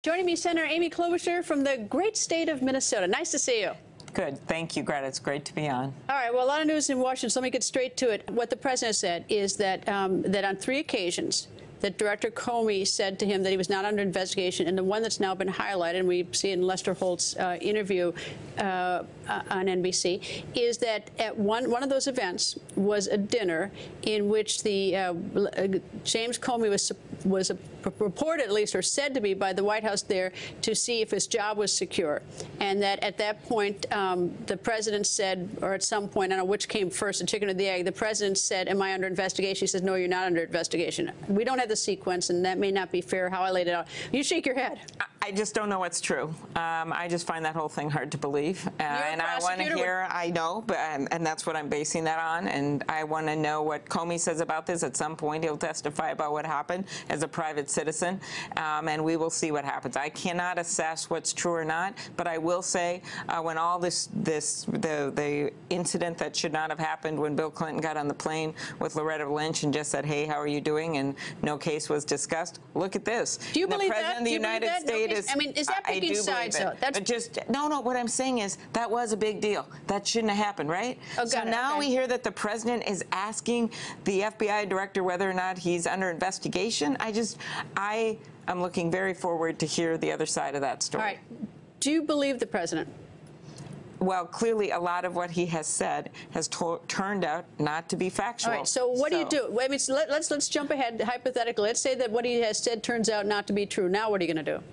Joining me, Senator Amy Klobuchar from the great state of Minnesota. Nice to see you. Good. Thank you, Greta. It's great to be on. All right. Well, a lot of news in Washington, so let me get straight to it. What the president said is that that on 3 occasions that Director Comey said to him that he was not under investigation, and the one that's now been highlighted, and we see in Lester Holt's interview on NBC, is that at one of those events was a dinner in which the James Comey was reported, at least, or said to be by the White House there to see if his job was secure, and that at that point the president said, or at some point, I don't know which came first, the chicken or the egg, the president said, "Am I under investigation?" He says, "No, you're not under investigation." We don't have the sequence, and that may not be fair how I laid it out. You shake your head. I just don't know what's true. I just find that whole thing hard to believe. And I want to hear, I know, but and that's what I'm basing that on. And I want to know what Comey says about this. At some point, he'll testify about what happened as a private citizen, and we will see what happens. I cannot assess what's true or not, but I will say when all the incident that should not have happened when Bill Clinton got on the plane with Loretta Lynch and just said, "Hey, how are you doing?" and no case was discussed. Look at this. Do you believe the President that? of the United States I mean, is that picking sides, though? But just no. What I'm saying is that was a big deal. That shouldn't have happened, right? Oh, so now we hear that the president is asking the FBI director whether or not he's under investigation. I am looking very forward to hear the other side of that story. All right. Do you believe the president? Well, clearly, a lot of what he has said has turned out not to be factual. All right. So what do you do? I mean, let's jump ahead hypothetically. Let's say that what he has said turns out not to be true. Now, what are you going to do?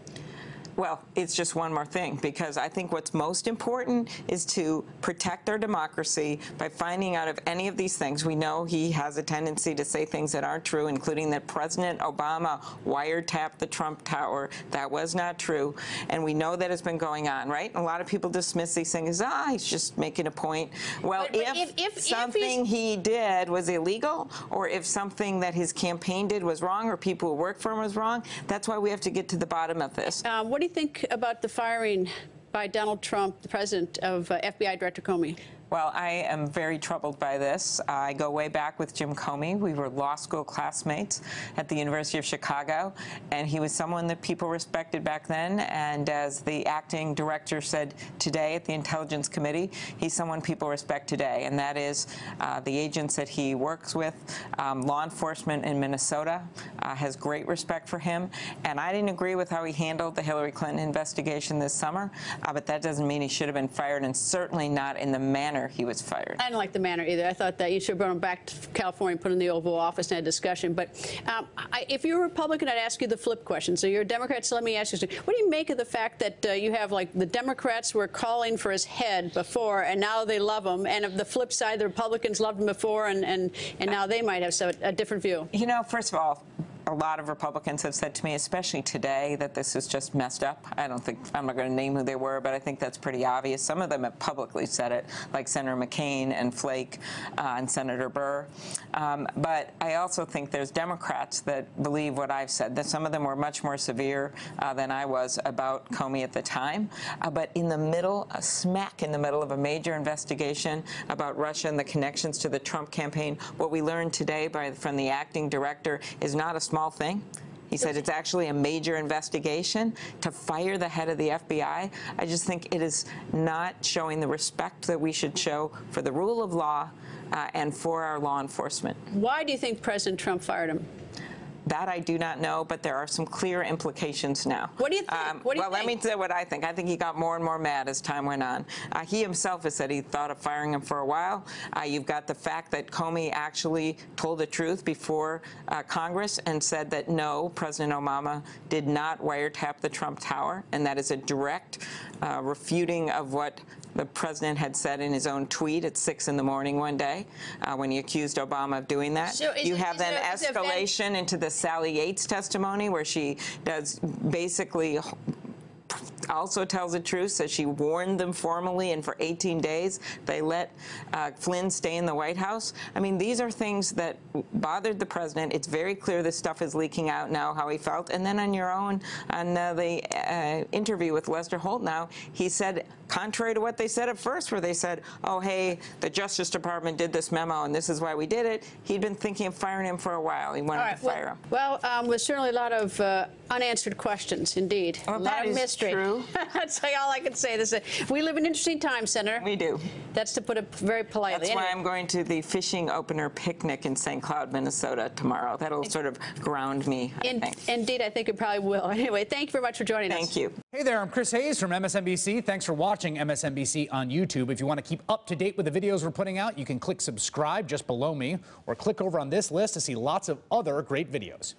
Well, it's just one more thing, because I think what's most important is to protect our democracy by finding out if any of these things. We know he has a tendency to say things that aren't true, including that President Obama wiretapped the Trump Tower. That was not true. And we know that it's been going on, right? And a lot of people dismiss these things as, he's just making a point. Well, if something he did was illegal, or if something that his campaign did was wrong, or people who work for him was wrong, that's why we have to get to the bottom of this. What do you think about the firing by Donald Trump, the president, of FBI Director Comey? Well, I am very troubled by this. I go way back with Jim Comey. We were law school classmates at the University of Chicago, and he was someone that people respected back then. And as the acting director said today at the Intelligence Committee, he's someone people respect today, and that is the agents that he works with. Law enforcement in Minnesota has great respect for him. And I didn't agree with how he handled the Hillary Clinton investigation this summer, but that doesn't mean he should have been fired, and certainly not in the manner he was fired. I didn't like the manner either. I thought that you should have brought him back to California, put him in the Oval Office, and had a discussion. But if you're a Republican, I'd ask you the flip question. So you're a Democrat, so let me ask you, what do you make of the fact that you have, like, the Democrats were calling for his head before, and now they love him, and of the flip side, the Republicans loved him before, and now they might have a different view? You know, first of all, a lot of Republicans have said to me, especially today, that this is just messed up. I'm not going to name who they were, but I think that's pretty obvious. Some of them have publicly said it, like Senator McCain and Flake and Senator Burr. But I also think there's Democrats that believe what I've said, that some of them were much more severe than I was about Comey at the time. But in the middle, smack in the middle of a major investigation about Russia and the connections to the Trump campaign, what we learned today from the acting director is not a small thing. He said it's actually a major investigation. To fire the head of the FBI, I just think it is not showing the respect that we should show for the rule of law and for our law enforcement. Why do you think President Trump fired him? That I do not know, but there are some clear implications now. What do you think? Well, let me say what I think. I think he got more and more mad as time went on. He himself has said he thought of firing him for a while. You've got the fact that Comey actually told the truth before Congress and said that, no, President Obama did not wiretap the Trump Tower, and that is a direct refuting of what the president had said in his own tweet at 6 in the morning one day when he accused Obama of doing that. So you have then escalation into the Sally Yates testimony, where she does basically also tells the truth, says she warned them formally, and for 18 days they let Flynn stay in the White House. I mean, these are things that bothered the president. It's very clear this stuff is leaking out now, how he felt. And then on your own, on the interview with Lester Holt now, he said, contrary to what they said at first, where they said, oh, hey, the Justice Department did this memo and this is why we did it, he'd been thinking of firing him for a while. He wanted to fire him. Well, there's certainly a lot of unanswered questions, indeed. Well, a lot of mystery. True. That's all I can say. We live in interesting times, Senator. We do. That's to put it very politely. That's why I'm going to the fishing opener picnic in St. Cloud, Minnesota tomorrow. That'll sort of ground me, I think. Indeed, I think it probably will. Anyway, thank you very much for joining us. Thank you. Hey there, I'm Chris Hayes from MSNBC. Thanks for watching MSNBC on YouTube. If you want to keep up to date with the videos we're putting out, you can click subscribe just below me or click over on this list to see lots of other great videos.